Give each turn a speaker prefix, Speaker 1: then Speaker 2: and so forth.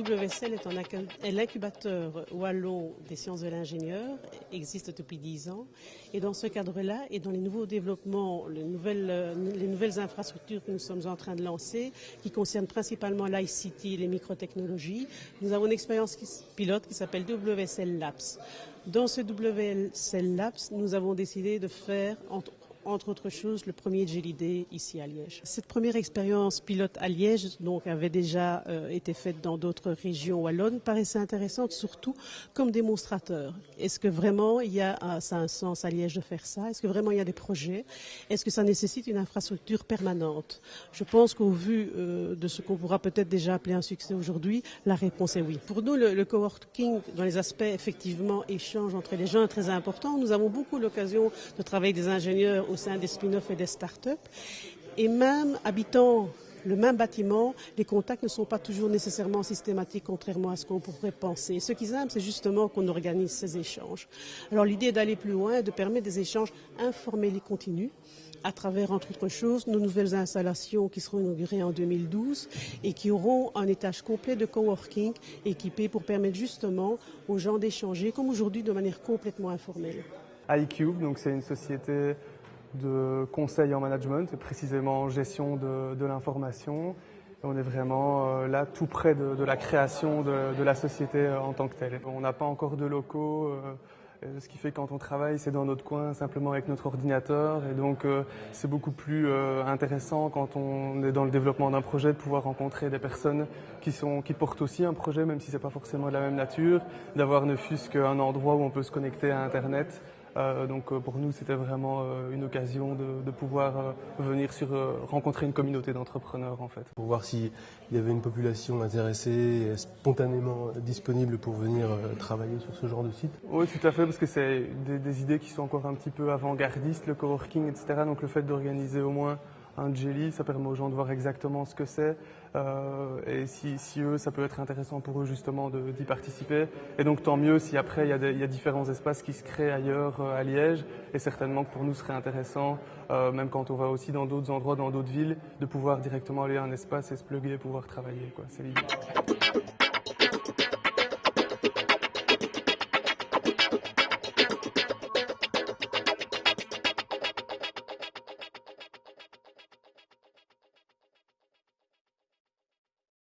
Speaker 1: WSL est l'incubateur wallon des sciences de l'ingénieur, existe depuis 10 ans. Et dans ce cadre-là, et dans les nouveaux développements, les nouvelles infrastructures que nous sommes en train de lancer, qui concernent principalement l'ICT et les microtechnologies, nous avons une expérience pilote qui s'appelle WSL Labs. Dans ce WSL Labs, nous avons décidé de faire, entre autres choses, le premier Jelly Day ici à Liège. Cette première expérience pilote à Liège donc, avait déjà été faite dans d'autres régions wallonnes, paraissait intéressante surtout comme démonstrateur. Est-ce que vraiment ça a un sens à Liège de faire ça? Est-ce que vraiment il y a des projets? Est-ce que ça nécessite une infrastructure permanente? Je pense qu'au vu de ce qu'on pourra peut-être déjà appeler un succès aujourd'hui, la réponse est oui. Pour nous, le coworking, dans les aspects effectivement échange entre les gens, est très important. Nous avons beaucoup l'occasion de travailler avec des ingénieurs au sein des spin-offs et des start-up. Et même habitant le même bâtiment, les contacts ne sont pas toujours nécessairement systématiques, contrairement à ce qu'on pourrait penser. Ce qu'ils aiment, c'est justement qu'on organise ces échanges. Alors l'idée est d'aller plus loin, de permettre des échanges informels et continus, à travers, entre autres choses, nos nouvelles installations qui seront inaugurées en 2012 et qui auront un étage complet de coworking équipé pour permettre justement aux gens d'échanger, comme aujourd'hui, de manière complètement informelle.
Speaker 2: iCube, donc c'est une société de conseil en management, précisément en gestion de l'information. On est vraiment là tout près de la création de la société en tant que telle. On n'a pas encore de locaux, ce qui fait que quand on travaille, c'est dans notre coin, simplement avec notre ordinateur. Et donc c'est beaucoup plus intéressant quand on est dans le développement d'un projet de pouvoir rencontrer des personnes qui portent aussi un projet, même si c'est pas forcément de la même nature, d'avoir ne fût-ce qu'un endroit où on peut se connecter à Internet. Donc pour nous, c'était vraiment une occasion de pouvoir venir rencontrer une communauté d'entrepreneurs en fait.
Speaker 3: Pour voir s'il y avait une population intéressée et spontanément disponible pour venir travailler sur ce genre de site.
Speaker 2: Oui, tout à fait, parce que c'est des idées qui sont encore un petit peu avant-gardistes, le coworking, etc. Donc le fait d'organiser au moins un jelly, ça permet aux gens de voir exactement ce que c'est et si eux, ça peut être intéressant pour eux justement d'y participer. Et donc tant mieux si après il y a différents espaces qui se créent ailleurs à Liège et certainement que pour nous ce serait intéressant, même quand on va aussi dans d'autres endroits, dans d'autres villes, de pouvoir directement aller à un espace et se plugger et pouvoir travailler, quoi. C'est l'idée.